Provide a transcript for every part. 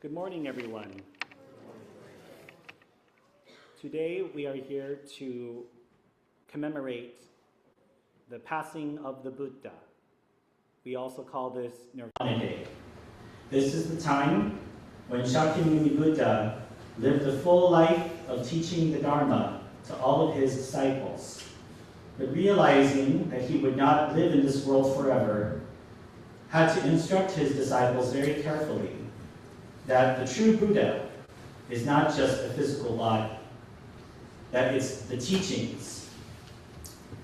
Good morning, everyone. Today we are here to commemorate the passing of the Buddha. We also call this Nirvana Day. This is the time when Shakyamuni Buddha lived a full life of teaching the Dharma to all of his disciples. But realizing that he would not live in this world forever, had to instruct his disciples very carefully that the true Buddha is not just a physical body, that it's the teachings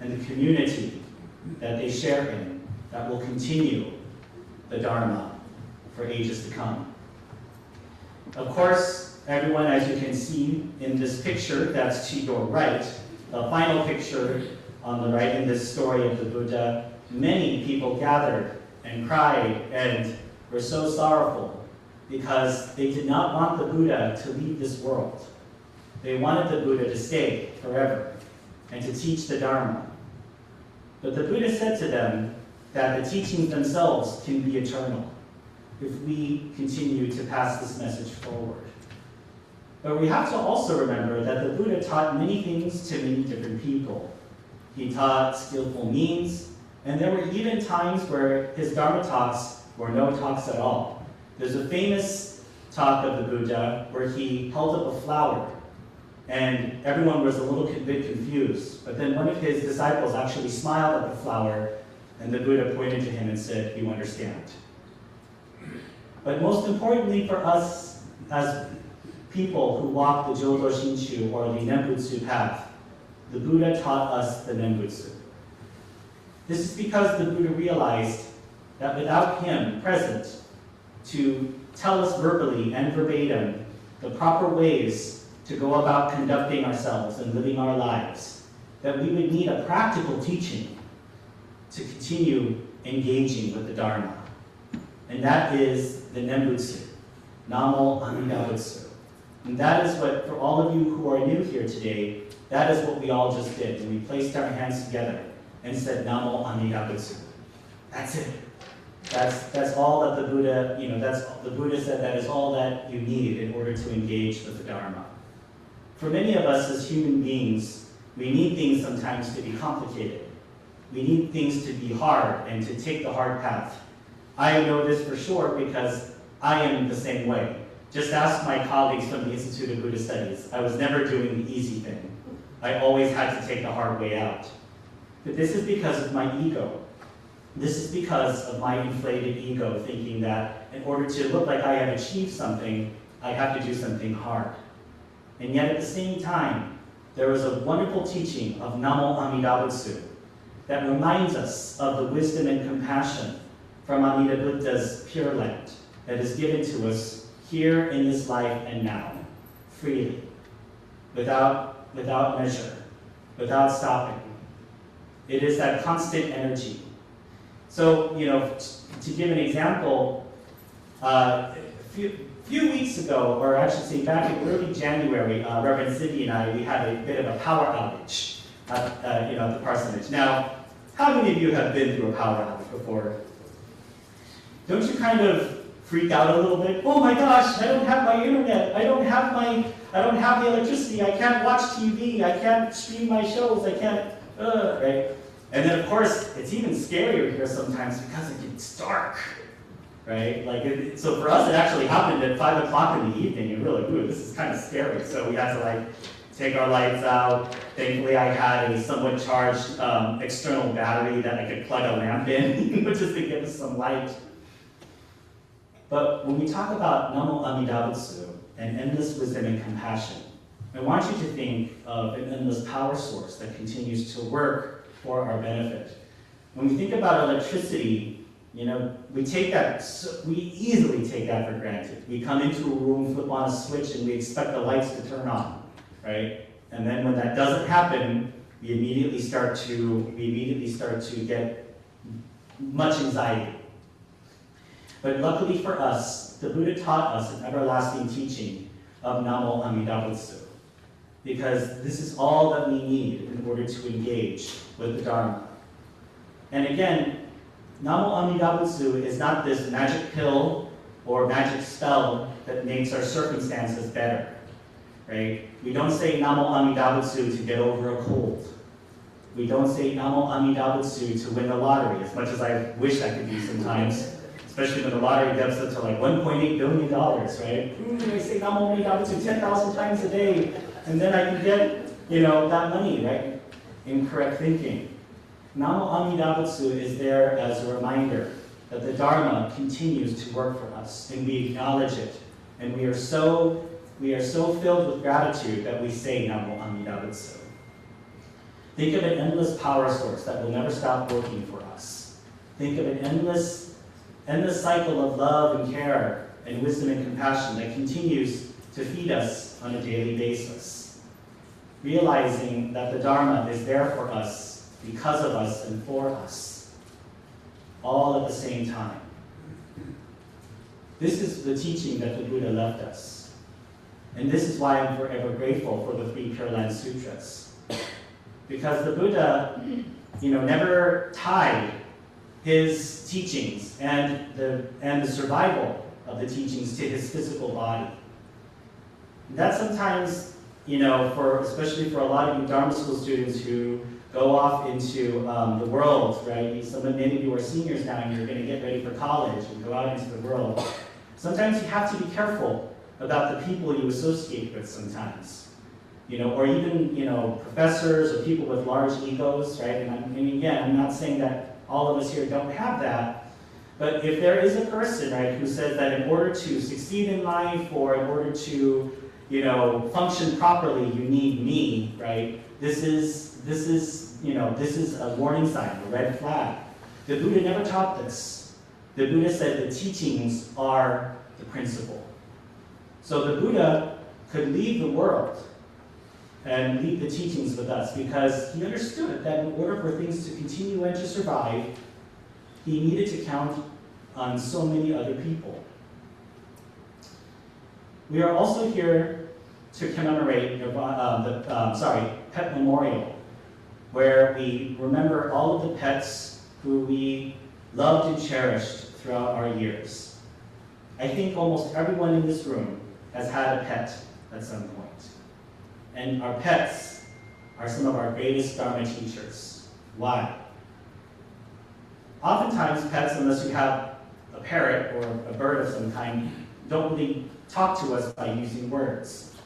and the community that they share in that will continue the Dharma for ages to come. Of course, everyone, as you can see in this picture that's to your right, the final picture on the right in this story of the Buddha, many people gathered and cried and were so sorrowful because they did not want the Buddha to leave this world. They wanted the Buddha to stay forever and to teach the Dharma. But the Buddha said to them that the teachings themselves can be eternal if we continue to pass this message forward. But we have to also remember that the Buddha taught many things to many different people. He taught skillful means, and there were even times where his Dharma talks were no talks at all. There's a famous talk of the Buddha where he held up a flower, and everyone was a little bit confused. But then one of his disciples actually smiled at the flower, and the Buddha pointed to him and said, "You understand." But most importantly for us as people who walk the Jodo Shinshu, or the Nembutsu path, the Buddha taught us the Nembutsu. This is because the Buddha realized that without him present to tell us verbally and verbatim the proper ways to go about conducting ourselves and living our lives, that we would need a practical teaching to continue engaging with the Dharma. And that is the Nembutsu, Namo Amida Butsu. And that is what, for all of you who are new here today, that is what we all just did when we placed our hands together and said Namo Amida Butsu. That's it. That's all that the Buddha, the Buddha said that is all that you need in order to engage with the Dharma. For many of us as human beings, we need things sometimes to be complicated. We need things to be hard and to take the hard path. I know this for sure because I am the same way. Just ask my colleagues from the Institute of Buddhist Studies. I was never doing the easy thing. I always had to take the hard way out. But this is because of my ego. This is because of my inflated ego, thinking that in order to look like I have achieved something, I have to do something hard. And yet at the same time, there was a wonderful teaching of Namo Amida Butsu that reminds us of the wisdom and compassion from Amida Buddha's Pure Land that is given to us here in this life and now, freely, without measure, without stopping. It is that constant energy. So, to give an example, a few weeks ago, or I should say back in early January, Reverend Cindy and I, we had a bit of a power outage at the parsonage. Now, how many of you have been through a power outage before? Don't you kind of freak out a little bit? Oh my gosh, I don't have my internet. I don't have the electricity. I can't watch TV. I can't stream my shows. I can't, right? And then, of course, it's even scarier here sometimes because it gets dark, right? So for us, it actually happened at 5 o'clock in the evening, and we're like, ooh, this is kind of scary. So we had to take our lights out. Thankfully, I had a somewhat charged external battery that I could plug a lamp in, just to give us some light. But when we talk about Namo Amida Butsu and endless wisdom and compassion, I want you to think of an endless power source that continues to work for our benefit. When we think about electricity, we easily take that for granted. We come into a room, flip on a switch, and we expect the lights to turn on, right? And then when that doesn't happen, we immediately start to get much anxiety. But luckily for us, the Buddha taught us an everlasting teaching of Namo Amida Butsu, because this is all that we need in order to engage with the Dharma. And again, Namo Amida Butsu is not this magic pill or magic spell that makes our circumstances better, right? We don't say Namo Amida Butsu to get over a cold. We don't say Namo Amida Butsu to win the lottery, as much as I wish I could do sometimes, especially when the lottery gets up to like $1.8 billion, right? I say Namo Amida Butsu 10,000 times a day, and then I can get, that money, right? Incorrect thinking. Namo Amida Butsu is there as a reminder that the Dharma continues to work for us, and we acknowledge it. And we are so filled with gratitude that we say Namo Amida Butsu. Think of an endless power source that will never stop working for us. Think of an endless cycle of love and care and wisdom and compassion that continues to feed us on a daily basis. Realizing that the Dharma is there for us, because of us, and for us, all at the same time. This is the teaching that the Buddha left us. And this is why I'm forever grateful for the 3 Pure Land Sutras. Because the Buddha, never tied his teachings and the survival of the teachings to his physical body. That sometimes, especially for a lot of you Dharma school students who go off into the world, right? Many of you are seniors now and you're going to get ready for college and go out into the world. Sometimes you have to be careful about the people you associate with sometimes. Or even, professors or people with large egos, right? And again, I'm not saying that all of us here don't have that, but if there is a person, right, who says that in order to succeed in life or in order to, function properly, you need me, right? This is a warning sign, a red flag. The Buddha never taught this. The Buddha said the teachings are the principle. So the Buddha could leave the world and leave the teachings with us because he understood that in order for things to continue and to survive, he needed to count on so many other people. We are also here to commemorate Pet Memorial, where we remember all of the pets who we loved and cherished throughout our years. I think almost everyone in this room has had a pet at some point. And our pets are some of our greatest Dharma teachers. Why? Oftentimes pets, unless you have a parrot or a bird of some kind, don't really talk to us by using words.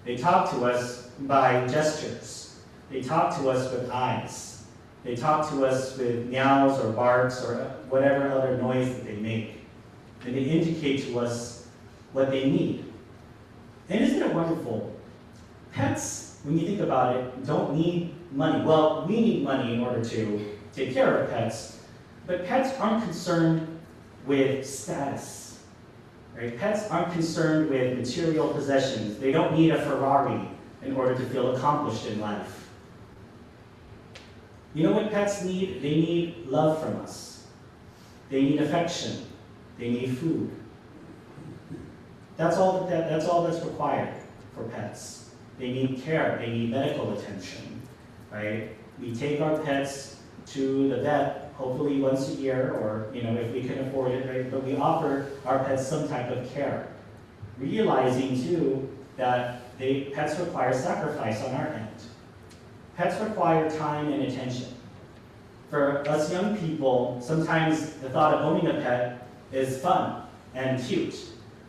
They talk to us by gestures. They talk to us with eyes. They talk to us with meows or barks or whatever other noise that they make. And they indicate to us what they need. And isn't it wonderful? Pets, when you think about it, don't need money. Well, we need money in order to take care of pets, but pets aren't concerned with status. Right? Pets aren't concerned with material possessions. They don't need a Ferrari in order to feel accomplished in life. You know what pets need? They need love from us. They need affection. They need food. That's all that's required for pets. They need care. They need medical attention. Right? We take our pets to the vet, hopefully once a year, or if we can afford it, right? But we offer our pets some type of care, realizing too that pets require sacrifice on our end. Pets require time and attention. For us young people, sometimes the thought of owning a pet is fun and cute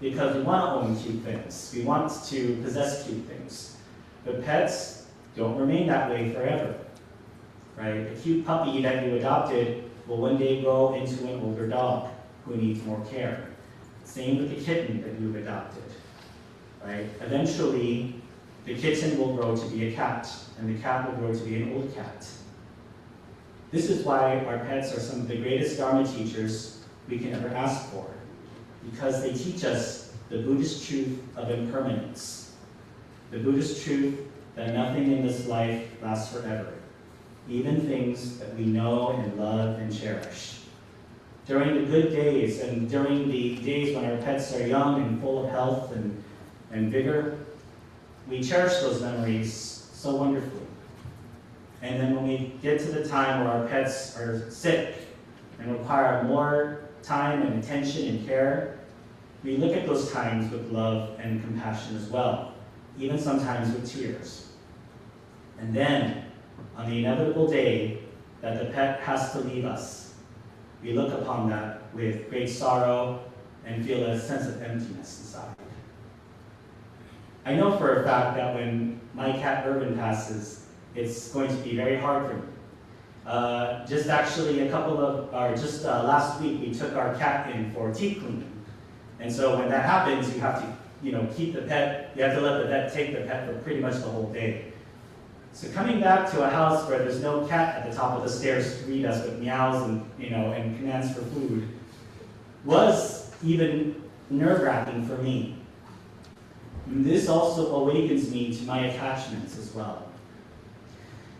because we want to own cute things. We want to possess cute things. But pets don't remain that way forever. Right? A cute puppy that you adopted will one day grow into an older dog who needs more care. Same with the kitten that you've adopted. Right? Eventually, the kitten will grow to be a cat, and the cat will grow to be an old cat. This is why our pets are some of the greatest Dharma teachers we can ever ask for, because they teach us the Buddhist truth of impermanence, the Buddhist truth that nothing in this life lasts forever, even things that we know and love and cherish. During the good days and during the days when our pets are young and full of health and vigor, we cherish those memories so wonderfully. And then when we get to the time where our pets are sick and require more time and attention and care, we look at those times with love and compassion as well, even sometimes with tears. And then, on the inevitable day that the pet has to leave us, we look upon that with great sorrow and feel a sense of emptiness inside. I know for a fact that when my cat Irvin passes, it's going to be very hard for me. Just last week, we took our cat in for teeth cleaning. And so when that happens, you have to, keep the pet, you have to let the vet take the pet for pretty much the whole day. So coming back to a house where there's no cat at the top of the stairs to greet us with meows and, and commands for food was even nerve-wracking for me. And this also awakens me to my attachments as well.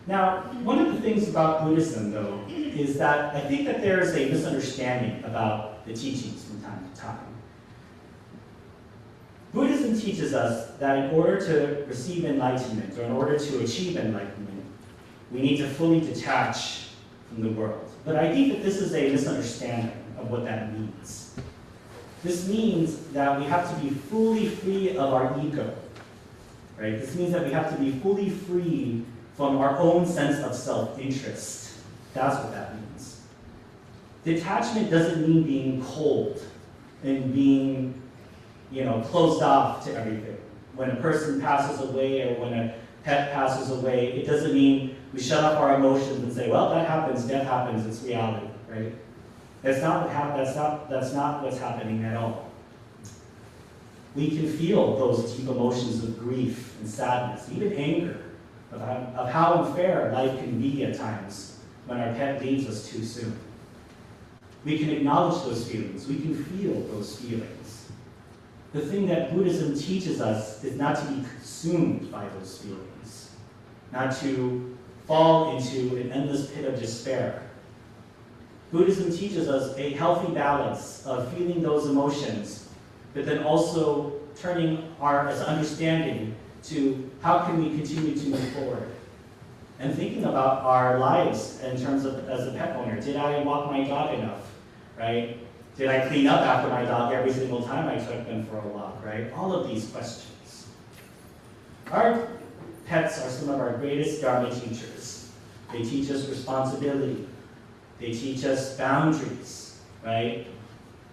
Now, one of the things about Buddhism, though, is that I think that there is a misunderstanding about the teachings from time to time. Buddhism teaches us that in order to receive enlightenment, or in order to achieve enlightenment, we need to fully detach from the world. But I think that this is a misunderstanding of what that means. This means that we have to be fully free of our ego, right? This means that we have to be fully free from our own sense of self-interest. That's what that means. Detachment doesn't mean being cold and being, closed off to everything. When a person passes away or when a pet passes away, it doesn't mean we shut off our emotions and say, well, that happens, death happens, it's reality, right? That's not what's happening at all. We can feel those deep emotions of grief and sadness, even anger, of how unfair life can be at times when our pet leaves us too soon. We can acknowledge those feelings. We can feel those feelings. The thing that Buddhism teaches us is not to be consumed by those feelings, not to fall into an endless pit of despair. Buddhism teaches us a healthy balance of feeling those emotions, but then also turning our understanding to how can we continue to move forward. And thinking about our lives in terms of as a pet owner. Did I walk my dog enough, right? Did I clean up after my dog every single time I took them for a walk, right? All of these questions. Our pets are some of our greatest Dharma teachers. They teach us responsibility. They teach us boundaries, right?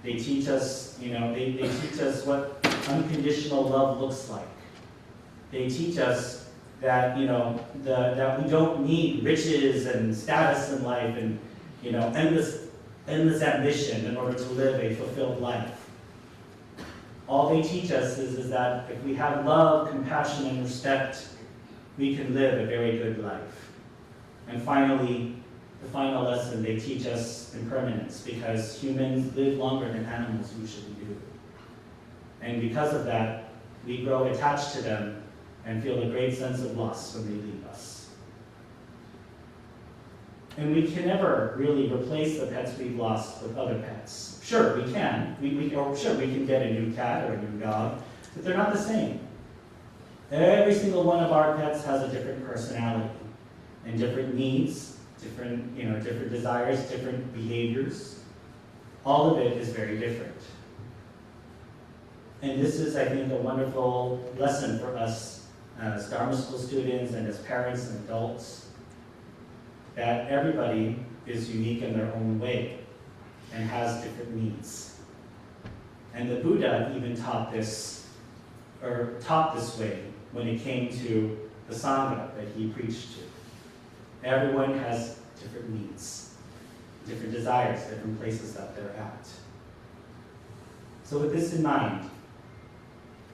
They teach us, they teach us what unconditional love looks like. They teach us that, that we don't need riches and status in life and, endless ambition in order to live a fulfilled life. All they teach us is that if we have love, compassion, and respect, we can live a very good life. And finally, the final lesson, they teach us impermanence, because humans live longer than animals usually do. And because of that, we grow attached to them and feel a great sense of loss when they leave us. And we can never really replace the pets we've lost with other pets. Sure, we can. We can get a new cat or a new dog, but they're not the same. Every single one of our pets has a different personality and different needs, different desires, different behaviors. All of it is very different. And this is, I think, a wonderful lesson for us as Dharma school students and as parents and adults, that everybody is unique in their own way and has different needs. And the Buddha even taught this way when it came to the Sangha that he preached to. Everyone has different needs, different desires, different places that they're at. So with this in mind,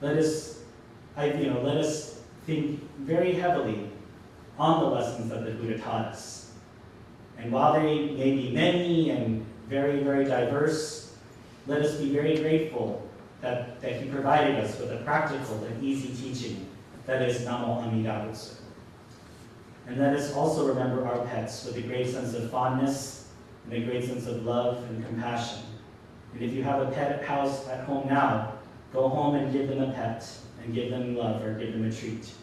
let us think very heavily on the lessons that the Buddha taught us. And while they may be many and very, very diverse, let us be very grateful that he provided us with a practical and easy teaching that is Namo Amida Butsu. And let us also remember our pets with a great sense of fondness and a great sense of love and compassion. And if you have a pet house at home now, go home and give them a pet and give them love or give them a treat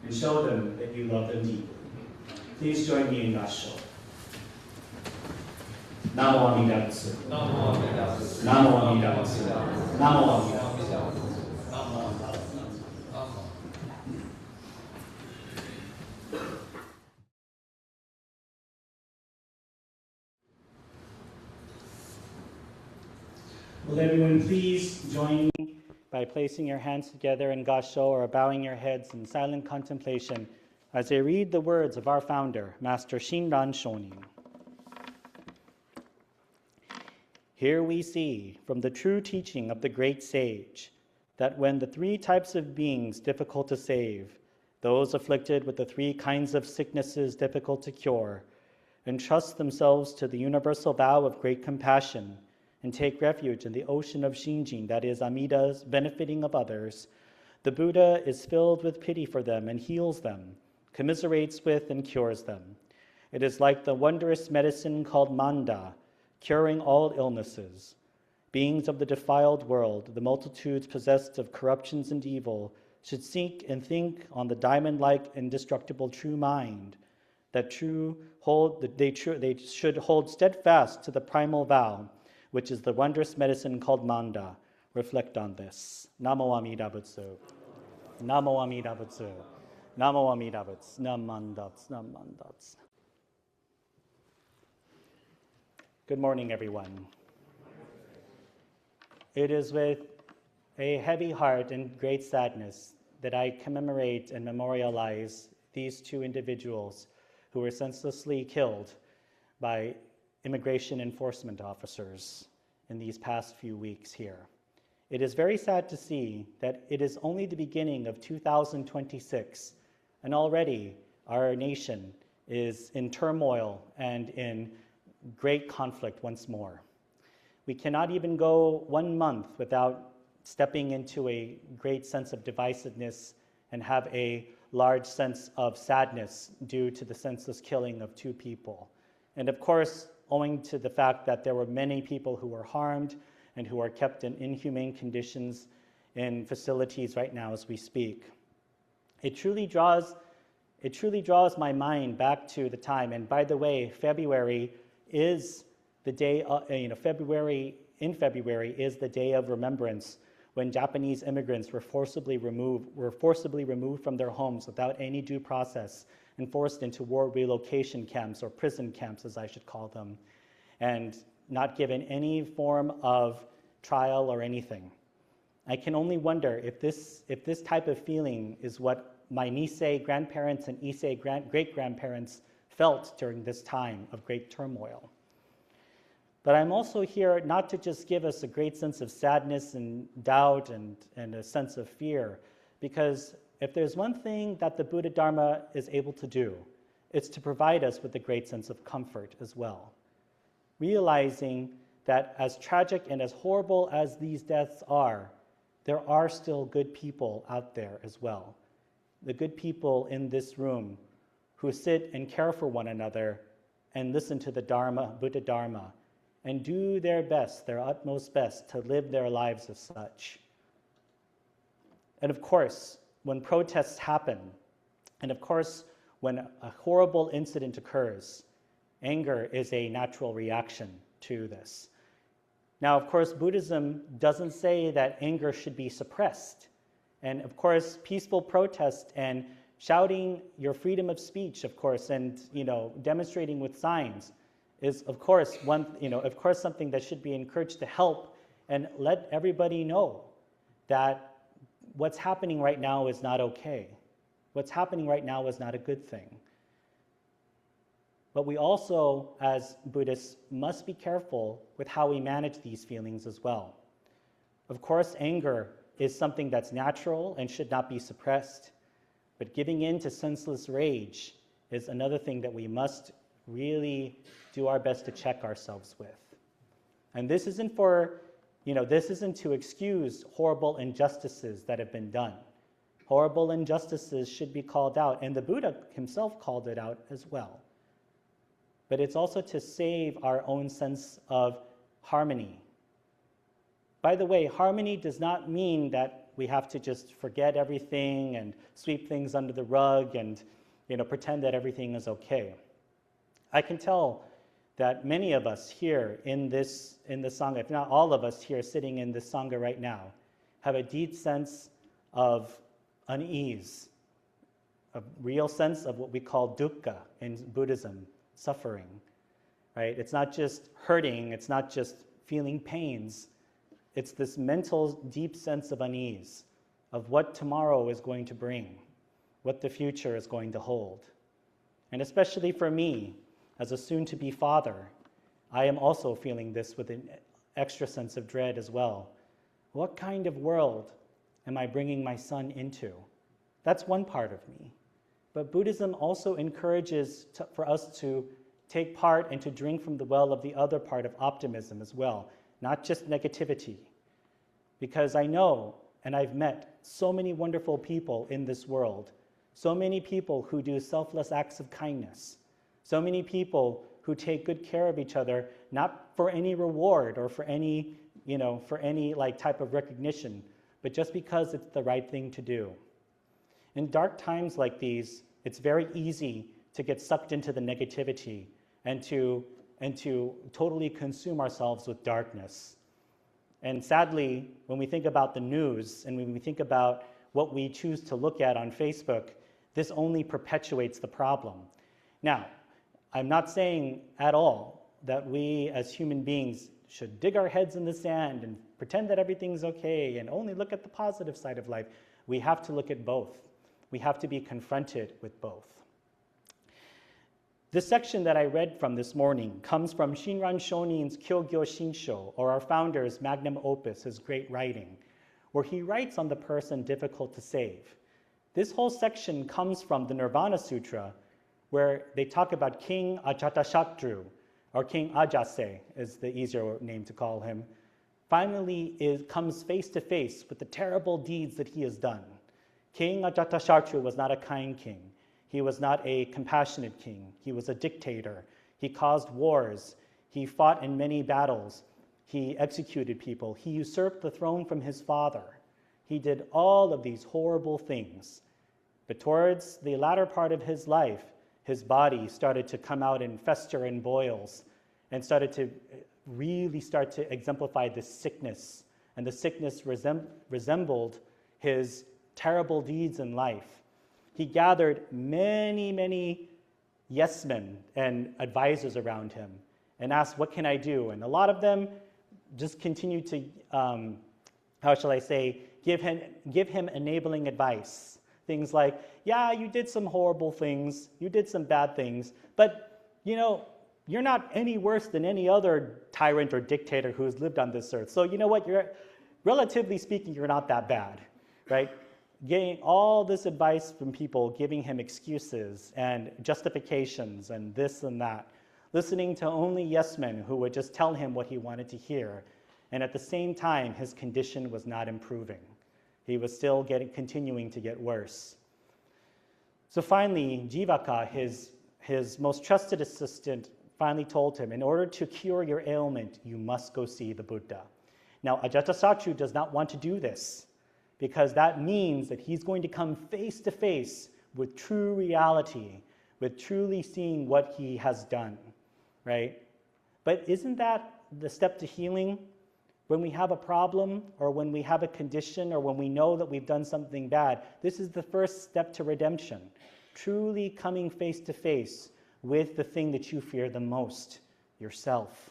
and show them that you love them deeply. Please join me in Gassho. Namo Amida Butsu. Namo Amida Butsu. Namo Amida Butsu. Namo Amida Butsu. Will everyone please join me by placing your hands together in Gasho or bowing your heads in silent contemplation as I read the words of our founder, Master Shinran Shonin. Here we see from the true teaching of the great sage that when the three types of beings difficult to save, those afflicted with the three kinds of sicknesses difficult to cure, entrust themselves to the universal vow of great compassion, and take refuge in the ocean of Shinjin, that is Amida's benefiting of others, the Buddha is filled with pity for them and heals them, commiserates with and cures them. It is like the wondrous medicine called Manda, curing all illnesses. Beings of the defiled world, the multitudes possessed of corruptions and evil, should seek and think on the diamond-like indestructible true mind, that they should hold steadfast to the primal vow, which is the wondrous medicine called Manda. Reflect on this. Namo Amida Butsu. Namo Amida Butsu. Namo Amida Butsu. Namandats. Namandats. Good morning, everyone. It is with a heavy heart and great sadness that I commemorate and memorialize these two individuals who were senselessly killed by immigration enforcement officers in these past few weeks here. It is very sad to see that it is only the beginning of 2026, and already our nation is in turmoil and in great conflict once more. We cannot even go 1 month without stepping into a great sense of divisiveness and have a large sense of sadness due to the senseless killing of 2 people. And of course, owing to the fact that there were many people who were harmed and who are kept in inhumane conditions in facilities right now as we speak. It truly draws my mind back to the time, and by the way, February is the day, February is the day of remembrance when Japanese immigrants were forcibly removed from their homes without any due process and forced into war relocation camps, or prison camps as I should call them, and not given any form of trial or anything. I can only wonder if this type of feeling is what my Nisei grandparents and Issei great-grandparents felt during this time of great turmoil. But I'm also here not to just give us a great sense of sadness and doubt and a sense of fear, because if there's one thing that the Buddha Dharma is able to do, it's to provide us with a great sense of comfort as well. Realizing that as tragic and as horrible as these deaths are, there are still good people out there as well. The good people in this room who sit and care for one another and listen to the Dharma, Buddha Dharma, and do their best, their utmost best, to live their lives as such. And of course, when protests happen, and of course, when a horrible incident occurs, anger is a natural reaction to this. Now, of course, Buddhism doesn't say that anger should be suppressed. And of course, peaceful protest and shouting your freedom of speech, of course, and demonstrating with signs is, of course, something that should be encouraged to help and let everybody know that what's happening right now is not okay. What's happening right now is not a good thing. But we also, as Buddhists, must be careful with how we manage these feelings as well. Of course, anger is something that's natural and should not be suppressed, but giving in to senseless rage is another thing that we must really do our best to check ourselves with. And this isn't to excuse horrible injustices that have been done. Horrible injustices should be called out, and the Buddha himself called it out as well. But it's also to save our own sense of harmony. By the way, harmony does not mean that we have to just forget everything and sweep things under the rug and pretend that everything is okay. I can tell that many of us here in the Sangha, if not all of us here sitting in this Sangha right now, have a deep sense of unease, a real sense of what we call dukkha in Buddhism, suffering, right? It's not just hurting, it's not just feeling pains, it's this mental deep sense of unease, of what tomorrow is going to bring, what the future is going to hold. And especially for me, as a soon-to-be father, I am also feeling this with an extra sense of dread as well. What kind of world am I bringing my son into? That's one part of me. But Buddhism also encourages for us to take part and to drink from the well of the other part of optimism as well, not just negativity. Because I know, and I've met so many wonderful people in this world, so many people who do selfless acts of kindness, so many people who take good care of each other, not for any reward or for any, type of recognition, but just because it's the right thing to do. In dark times like these, it's very easy to get sucked into the negativity and to totally consume ourselves with darkness. And sadly, when we think about the news and when we think about what we choose to look at on Facebook, this only perpetuates the problem. Now, I'm not saying at all that we as human beings should dig our heads in the sand and pretend that everything's okay and only look at the positive side of life. We have to look at both. We have to be confronted with both. This section that I read from this morning comes from Shinran Shonin's Kyogyo Shinsho, or our founder's magnum opus, his great writing, where he writes on the person difficult to save. This whole section comes from the Nirvana Sutra, where they talk about King Ajatasattu, or King Ajase is the easier name to call him, finally comes face to face with the terrible deeds that he has done. King Ajatasattu was not a kind king. He was not a compassionate king. He was a dictator. He caused wars. He fought in many battles. He executed people. He usurped the throne from his father. He did all of these horrible things. But towards the latter part of his life, his body started to come out in fester and boils and started to exemplify this sickness. And the sickness resembled his terrible deeds in life. He gathered many, many yes men and advisors around him and asked, what can I do? And a lot of them just continued to, give him enabling advice. Things like, yeah, you did some horrible things, you did some bad things, but you're not any worse than any other tyrant or dictator who's lived on this earth. So you know what, relatively speaking, you're not that bad, right? Getting all this advice from people, giving him excuses and justifications and this and that, listening to only yes men who would just tell him what he wanted to hear. And at the same time, his condition was not improving. He was still continuing to get worse. So finally, Jivaka, his most trusted assistant, finally told him, in order to cure your ailment, you must go see the Buddha. Now, Ajatasattu does not want to do this, because that means that he's going to come face to face with true reality, with truly seeing what he has done, right? But isn't that the step to healing? When we have a problem, or when we have a condition, or when we know that we've done something bad, this is the first step to redemption. Truly coming face to face with the thing that you fear the most, yourself.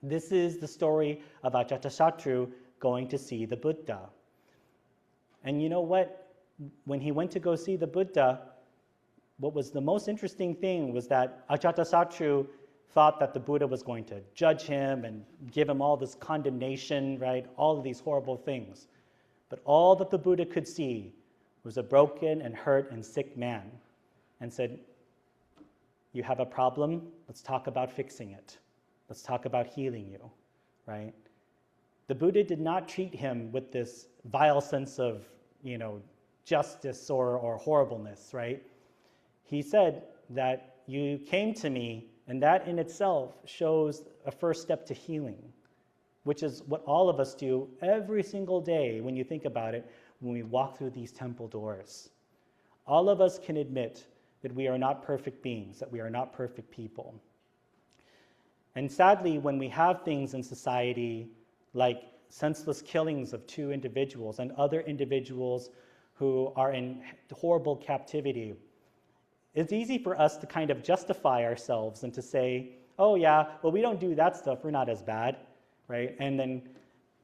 This is the story of Ajatasattu going to see the Buddha. And you know what? When he went to go see the Buddha, what was the most interesting thing was that Ajatasattu thought that the Buddha was going to judge him and give him all this condemnation, right? All of these horrible things. But all that the Buddha could see was a broken and hurt and sick man, and said, you have a problem? Let's talk about fixing it. Let's talk about healing you, right? The Buddha did not treat him with this vile sense of, justice or horribleness, right? He said that you came to me, and that in itself shows a first step to healing, which is what all of us do every single day when you think about it, when we walk through these temple doors. All of us can admit that we are not perfect beings, that we are not perfect people. And sadly, when we have things in society like senseless killings of 2 individuals and other individuals who are in horrible captivity, it's easy for us to kind of justify ourselves and to say, oh yeah, well, we don't do that stuff, we're not as bad, right?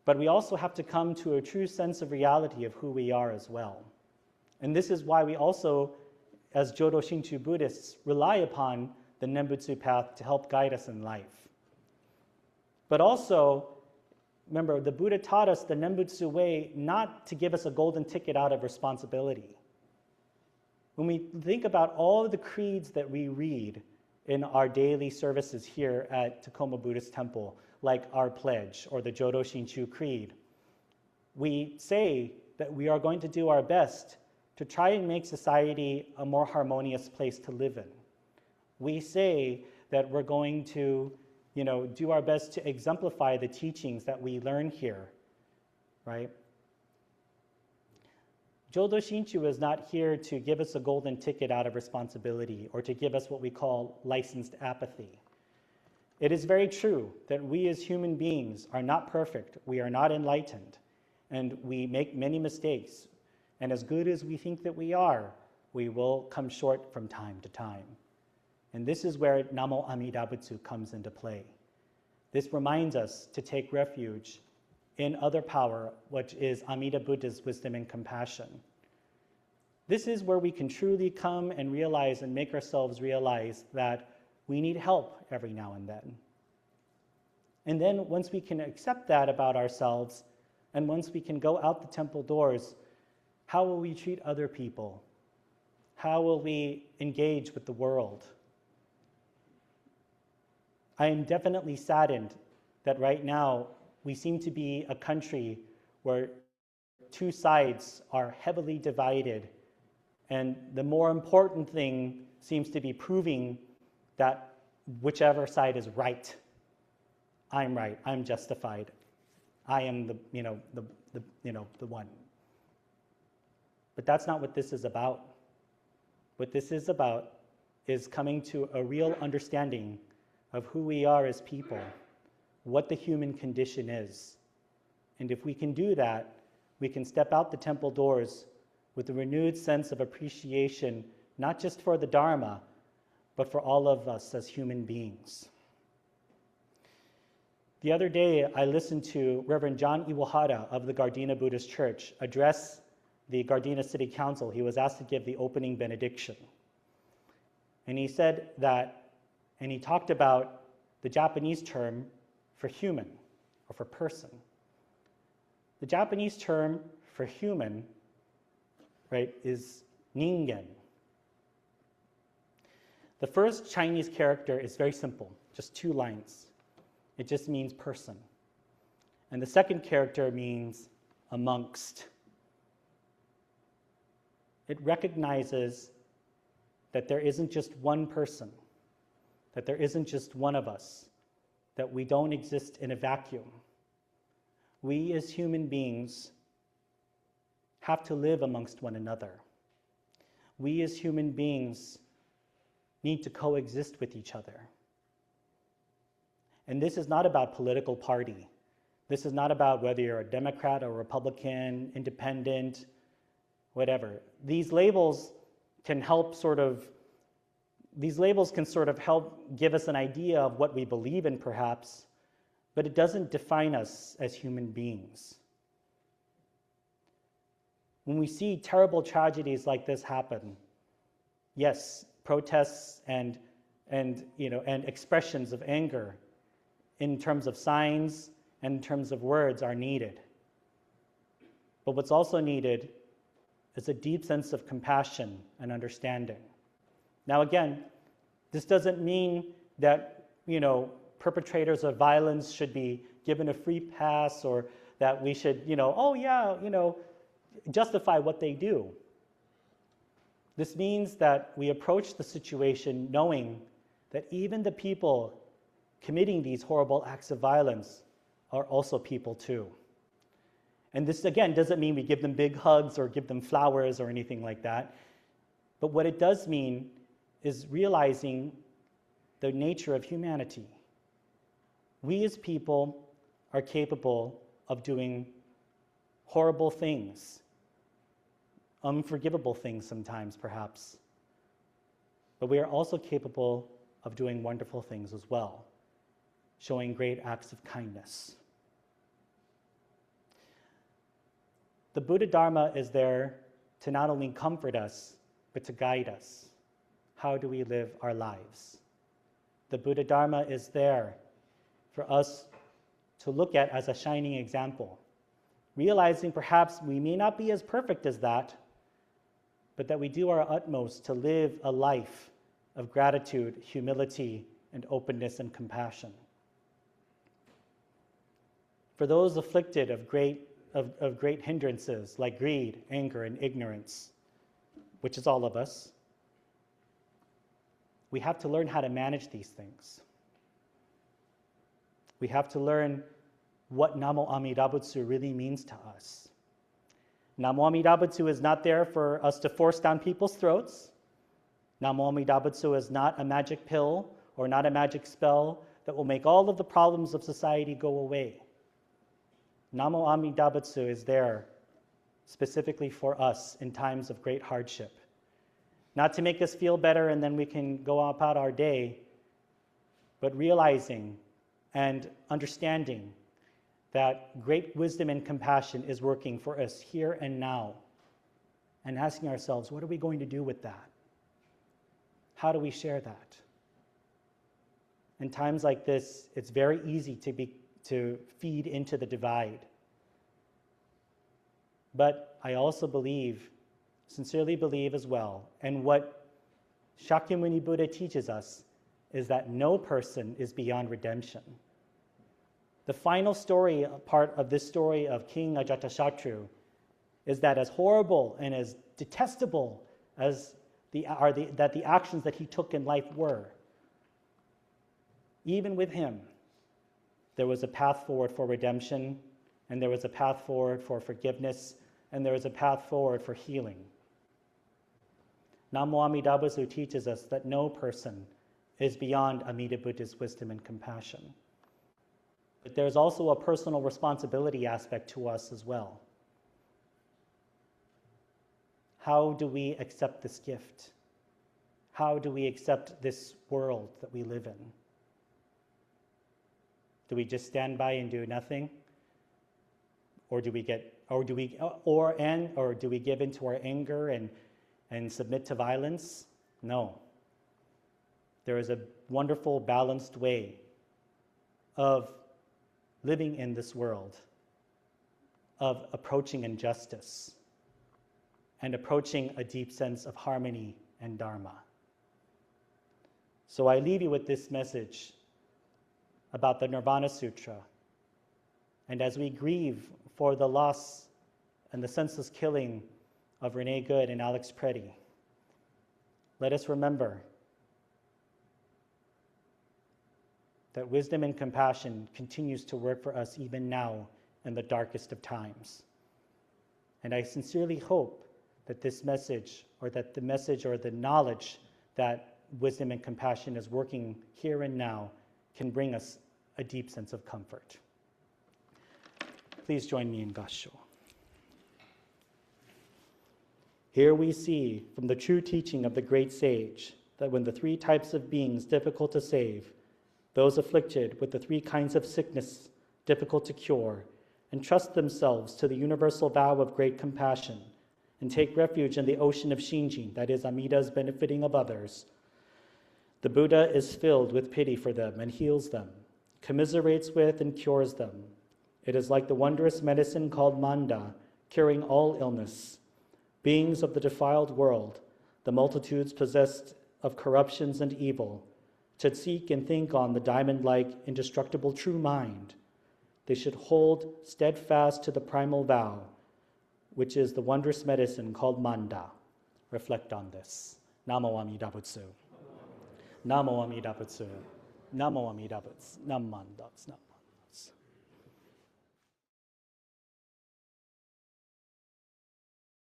But we also have to come to a true sense of reality of who we are as well. And this is why we also, as Jodo Shinchu Buddhists, rely upon the Nembutsu path to help guide us in life. But also, remember, the Buddha taught us the Nembutsu way not to give us a golden ticket out of responsibility. When we think about all the creeds that we read in our daily services here at Tacoma Buddhist Temple, like our pledge or the Jodo Shinchu Creed, we say that we are going to do our best to try and make society a more harmonious place to live in. We say that we're going to, do our best to exemplify the teachings that we learn here, right? Jodo Shinchu is not here to give us a golden ticket out of responsibility or to give us what we call licensed apathy. It is very true that we as human beings are not perfect, we are not enlightened, and we make many mistakes. And as good as we think that we are, we will come short from time to time. And this is where Namo Amida Butsu comes into play. This reminds us to take refuge in other power, which is Amida Buddha's wisdom and compassion. This is where we can truly come and realize and make ourselves realize that we need help every now and then. And then once we can accept that about ourselves, and once we can go out the temple doors, how will we treat other people? How will we engage with the world? I am definitely saddened that right now we seem to be a country where 2 sides are heavily divided, and the more important thing seems to be proving that whichever side is right. I'm right, I'm justified. I am the one. But that's not what this is about. What this is about is coming to a real understanding of who we are as people, what the human condition is. And if we can do that, we can step out the temple doors with a renewed sense of appreciation, not just for the Dharma, but for all of us as human beings. The other day, I listened to Reverend John Iwahara of the Gardena Buddhist Church address the Gardena City Council. He was asked to give the opening benediction. And he said that, and he talked about the Japanese term for human or for person. The Japanese term for human, right, is ningen. The first Chinese character is very simple, just 2 lines. It just means person. And the second character means amongst. It recognizes that there isn't just one person, that there isn't just one of us, that we don't exist in a vacuum. We as human beings have to live amongst one another. We as human beings need to coexist with each other. And this is not about political party. This is not about whether you're a Democrat or Republican, independent, whatever. These labels can sort of help give us an idea of what we believe in, perhaps, but it doesn't define us as human beings. When we see terrible tragedies like this happen, yes, protests and expressions of anger in terms of signs and in terms of words are needed. But what's also needed is a deep sense of compassion and understanding. Now again, this doesn't mean that, perpetrators of violence should be given a free pass or that we should, justify what they do. This means that we approach the situation knowing that even the people committing these horrible acts of violence are also people too. And this, again, doesn't mean we give them big hugs or give them flowers or anything like that. But what it does mean is realizing the nature of humanity. We as people are capable of doing horrible things, unforgivable things sometimes, perhaps. But we are also capable of doing wonderful things as well, showing great acts of kindness. The Buddha Dharma is there to not only comfort us, but to guide us. How do we live our lives? The Buddha Dharma is there for us to look at as a shining example, realizing perhaps we may not be as perfect as that, but that we do our utmost to live a life of gratitude, humility, and openness and compassion. For those afflicted of great hindrances like greed, anger, and ignorance, which is all of us, we have to learn how to manage these things. We have to learn what Namo Amida Butsu really means to us. Namo Amida Butsu is not there for us to force down people's throats. Namo Amida Butsu is not a magic pill or not a magic spell that will make all of the problems of society go away. Namo Amida Butsu is there specifically for us in times of great hardship. Not to make us feel better and then we can go about our day, but realizing and understanding that great wisdom and compassion is working for us here and now, and asking ourselves, what are we going to do with that? How do we share that? In times like this, it's very easy to feed into the divide. But I also sincerely believe as well, and what Shakyamuni Buddha teaches us is that no person is beyond redemption. The final story, part of this story of King Ajatashatru, is that as horrible and as detestable as the actions that he took in life were, even with him, there was a path forward for redemption, and there was a path forward for forgiveness, and there was a path forward for healing. Namo Amida Butsu teaches us that no person is beyond Amida Buddha's wisdom and compassion. But there's also a personal responsibility aspect to us as well. How do we accept this gift? How do we accept this world that we live in? Do we just stand by and do nothing? Or do we give into our anger and submit to violence? No. There is a wonderful, balanced way of living in this world, of approaching injustice and approaching a deep sense of harmony and Dharma. So I leave you with this message about the Nirvana Sutra. And as we grieve for the loss and the senseless killing of Renee Good and Alex Preddy, let us remember that wisdom and compassion continues to work for us even now in the darkest of times. And I sincerely hope that this message, or that the message or the knowledge that wisdom and compassion is working here and now, can bring us a deep sense of comfort. Please join me in Gassho. Here we see from the true teaching of the great sage that when the three types of beings difficult to save, those afflicted with the three kinds of sickness difficult to cure, entrust themselves to the universal vow of great compassion, and take refuge in the ocean of Shinjin, that is, Amida's benefiting of others, the Buddha is filled with pity for them and heals them, commiserates with and cures them. It is like the wondrous medicine called Manda, curing all illness. Beings of the defiled world, the multitudes possessed of corruptions and evil, should seek and think on the diamond-like, indestructible true mind. They should hold steadfast to the primal vow, which is the wondrous medicine called Manda. Reflect on this. Namo Amida Butsu. Namo Amida Butsu. Namo Amida Butsu. Nam Manda.